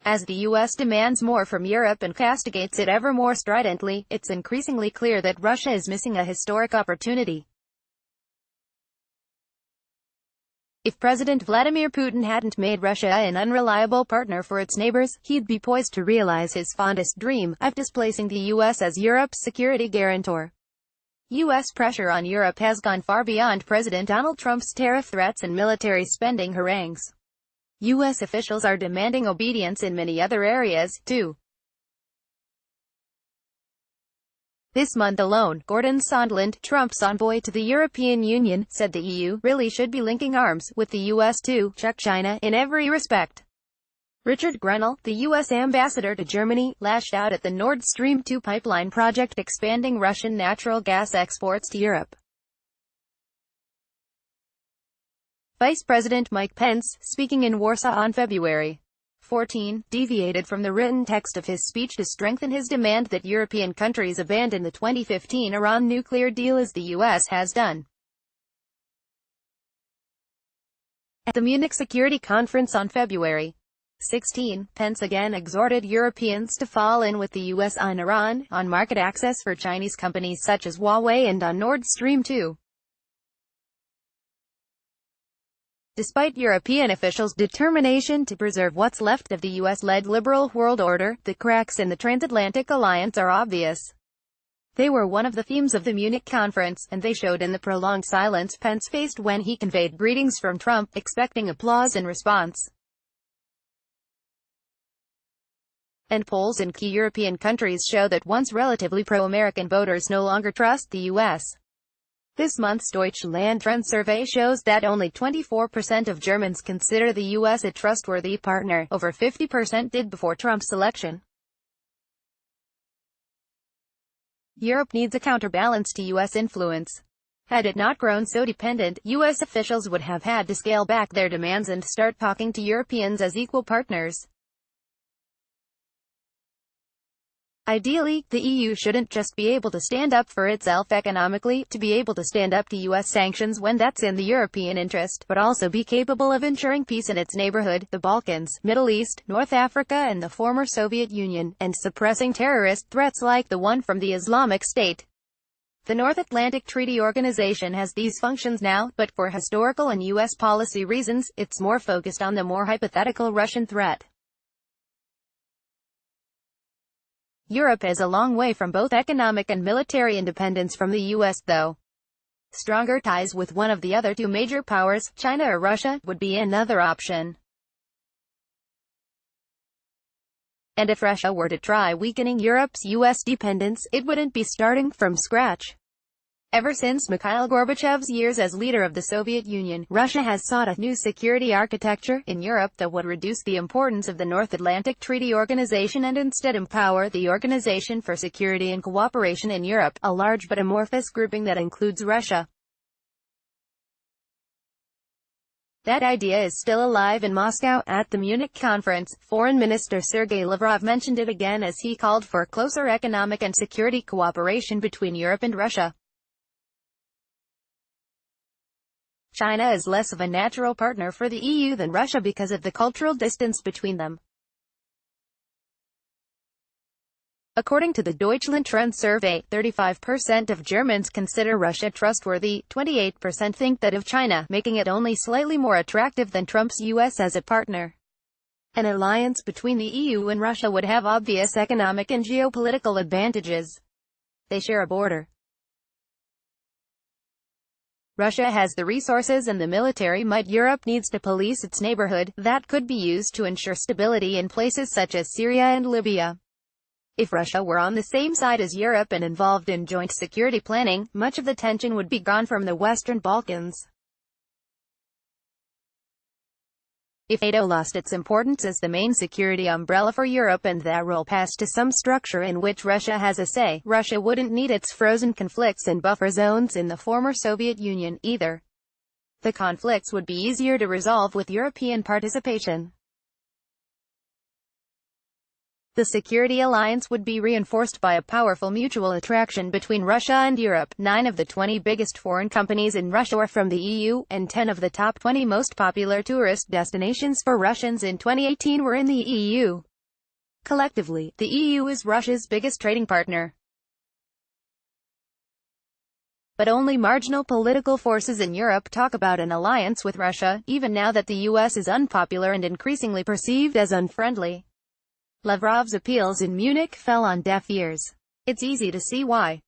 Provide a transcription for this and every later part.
As the U.S. demands more from Europe and castigates it ever more stridently, it's increasingly clear that Russia is missing a historic opportunity. If President Vladimir Putin hadn't made Russia an unreliable partner for its neighbors, he'd be poised to realize his fondest dream, of displacing the U.S. as Europe's security guarantor. U.S. pressure on Europe has gone far beyond President Donald Trump's tariff threats and military spending harangues. U.S. officials are demanding obedience in many other areas, too. This month alone, Gordon Sondland, Trump's envoy to the European Union, said the EU really should be linking arms with the U.S. to check China in every respect. Richard Grenell, the U.S. ambassador to Germany, lashed out at the Nord Stream 2 pipeline project expanding Russian natural gas exports to Europe. Vice President Mike Pence, speaking in Warsaw on February 14, deviated from the written text of his speech to strengthen his demand that European countries abandon the 2015 Iran nuclear deal as the U.S. has done. At the Munich Security Conference on February 16, Pence again exhorted Europeans to fall in with the U.S. on Iran, on market access for Chinese companies such as Huawei and on Nord Stream 2. Despite European officials' determination to preserve what's left of the U.S.-led liberal world order, the cracks in the transatlantic alliance are obvious. They were one of the themes of the Munich conference, and they showed in the prolonged silence Pence faced when he conveyed greetings from Trump, expecting applause in response. And polls in key European countries show that once relatively pro-American voters no longer trust the U.S. This month's Deutschland Trend survey shows that only 24% of Germans consider the U.S. a trustworthy partner, over 50% did before Trump's election. Europe needs a counterbalance to U.S. influence. Had it not grown so dependent, U.S. officials would have had to scale back their demands and start talking to Europeans as equal partners. Ideally, the EU shouldn't just be able to stand up for itself economically, to be able to stand up to U.S. sanctions when that's in the European interest, but also be capable of ensuring peace in its neighborhood, the Balkans, Middle East, North Africa and the former Soviet Union, and suppressing terrorist threats like the one from the Islamic State. The North Atlantic Treaty Organization has these functions now, but for historical and U.S. policy reasons, it's more focused on the more hypothetical Russian threat. Europe is a long way from both economic and military independence from the U.S., though. Stronger ties with one of the other two major powers, China or Russia, would be another option. And if Russia were to try weakening Europe's U.S. dependence, it wouldn't be starting from scratch. Ever since Mikhail Gorbachev's years as leader of the Soviet Union, Russia has sought a new security architecture in Europe that would reduce the importance of the North Atlantic Treaty Organization and instead empower the Organization for Security and Cooperation in Europe, a large but amorphous grouping that includes Russia. That idea is still alive in Moscow. At the Munich conference, Foreign Minister Sergei Lavrov mentioned it again as he called for closer economic and security cooperation between Europe and Russia. China is less of a natural partner for the EU than Russia because of the cultural distance between them. According to the Deutschland Trend survey, 35% of Germans consider Russia trustworthy, 28% think that of China, making it only slightly more attractive than Trump's U.S. as a partner. An alliance between the EU and Russia would have obvious economic and geopolitical advantages. They share a border. Russia has the resources and the military might Europe needs to police its neighborhood, that could be used to ensure stability in places such as Syria and Libya. If Russia were on the same side as Europe and involved in joint security planning, much of the tension would be gone from the Western Balkans. If NATO lost its importance as the main security umbrella for Europe and that role passed to some structure in which Russia has a say, Russia wouldn't need its frozen conflicts and buffer zones in the former Soviet Union, either. The conflicts would be easier to resolve with European participation. The security alliance would be reinforced by a powerful mutual attraction between Russia and Europe. 9 of the 20 biggest foreign companies in Russia are from the EU, and 10 of the top 20 most popular tourist destinations for Russians in 2018 were in the EU. Collectively, the EU is Russia's biggest trading partner. But only marginal political forces in Europe talk about an alliance with Russia, even now that the US is unpopular and increasingly perceived as unfriendly. Lavrov's appeals in Munich fell on deaf ears. It's easy to see why.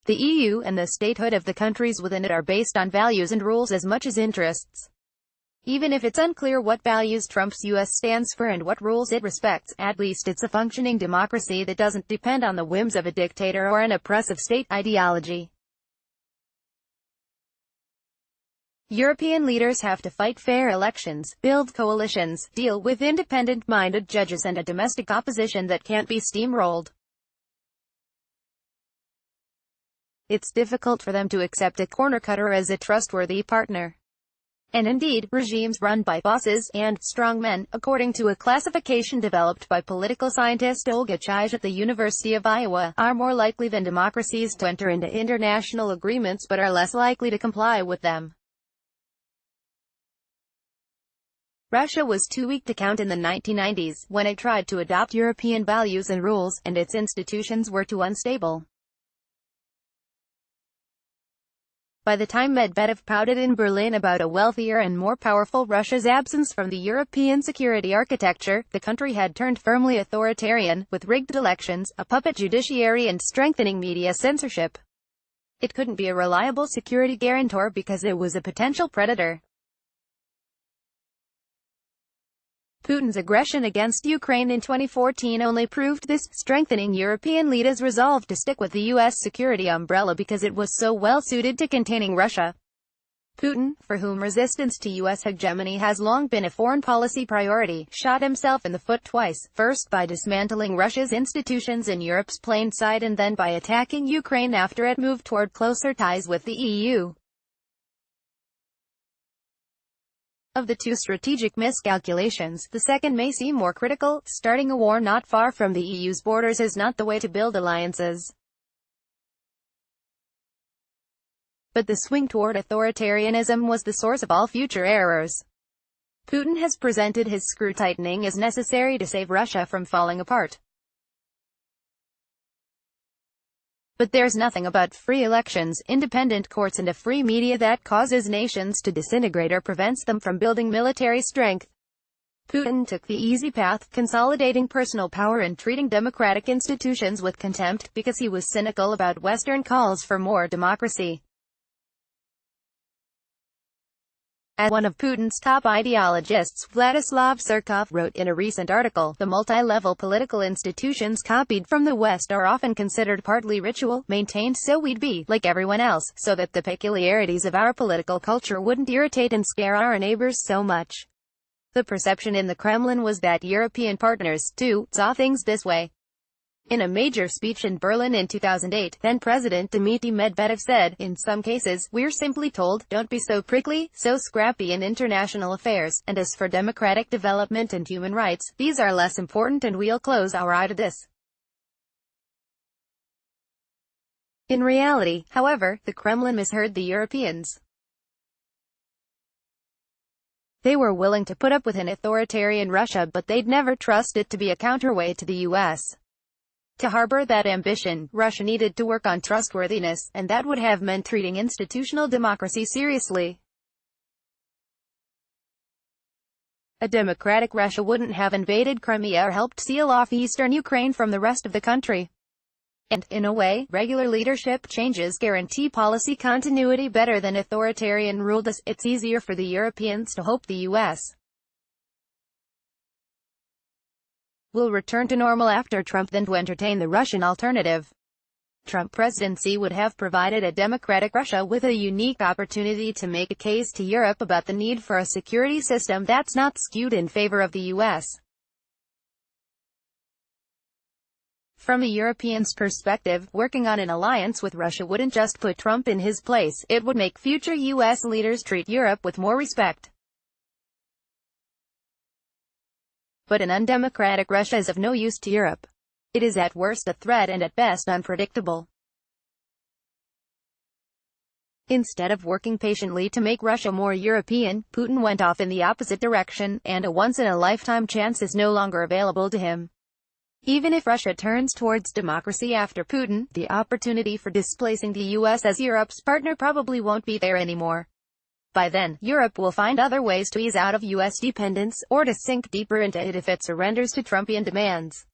The EU and the statehood of the countries within it are based on values and rules as much as interests. Even if it's unclear what values Trump's US stands for and what rules it respects, at least it's a functioning democracy that doesn't depend on the whims of a dictator or an oppressive state ideology. European leaders have to fight fair elections, build coalitions, deal with independent-minded judges and a domestic opposition that can't be steamrolled. It's difficult for them to accept a corner-cutter as a trustworthy partner. And indeed, regimes run by bosses and strongmen, according to a classification developed by political scientist Olga Chij at the University of Iowa, are more likely than democracies to enter into international agreements but are less likely to comply with them. Russia was too weak to count in the 1990s, when it tried to adopt European values and rules, and its institutions were too unstable. By the time Medvedev pouted in Berlin about a wealthier and more powerful Russia's absence from the European security architecture, the country had turned firmly authoritarian, with rigged elections, a puppet judiciary and strengthening media censorship. It couldn't be a reliable security guarantor because it was a potential predator. Putin's aggression against Ukraine in 2014 only proved this, strengthening European leaders' resolve to stick with the U.S. security umbrella because it was so well suited to containing Russia. Putin, for whom resistance to U.S. hegemony has long been a foreign policy priority, shot himself in the foot twice, first by dismantling Russia's institutions in Europe's plain sight and then by attacking Ukraine after it moved toward closer ties with the EU. Of the two strategic miscalculations, the second may seem more critical. Starting a war not far from the EU's borders is not the way to build alliances. But the swing toward authoritarianism was the source of all future errors. Putin has presented his screw-tightening as necessary to save Russia from falling apart. But there's nothing about free elections, independent courts and a free media that causes nations to disintegrate or prevents them from building military strength. Putin took the easy path, consolidating personal power and treating democratic institutions with contempt, because he was cynical about Western calls for more democracy. As one of Putin's top ideologists, Vladislav Surkov, wrote in a recent article, the multi-level political institutions copied from the West are often considered partly ritual, maintained so we'd be like everyone else, so that the peculiarities of our political culture wouldn't irritate and scare our neighbors so much. The perception in the Kremlin was that European partners, too, saw things this way. In a major speech in Berlin in 2008, then-President Dmitry Medvedev said, "In some cases, we're simply told, don't be so prickly, so scrappy in international affairs, and as for democratic development and human rights, these are less important and we'll close our eye to this." In reality, however, the Kremlin misheard the Europeans. They were willing to put up with an authoritarian Russia, but they'd never trust it to be a counterweight to the U.S. To harbor that ambition, Russia needed to work on trustworthiness, and that would have meant treating institutional democracy seriously. A democratic Russia wouldn't have invaded Crimea or helped seal off eastern Ukraine from the rest of the country. And, in a way, regular leadership changes guarantee policy continuity better than authoritarian rule does. It's easier for the Europeans to hope the U.S. will return to normal after Trump than to entertain the Russian alternative. Trump presidency would have provided a democratic Russia with a unique opportunity to make a case to Europe about the need for a security system that's not skewed in favor of the U.S. From a European's perspective, working on an alliance with Russia wouldn't just put Trump in his place, it would make future U.S. leaders treat Europe with more respect. But an undemocratic Russia is of no use to Europe. It is at worst a threat and at best unpredictable. Instead of working patiently to make Russia more European, Putin went off in the opposite direction, and a once-in-a-lifetime chance is no longer available to him. Even if Russia turns towards democracy after Putin, the opportunity for displacing the US as Europe's partner probably won't be there anymore. By then, Europe will find other ways to ease out of US dependence, or to sink deeper into it if it surrenders to Trumpian demands.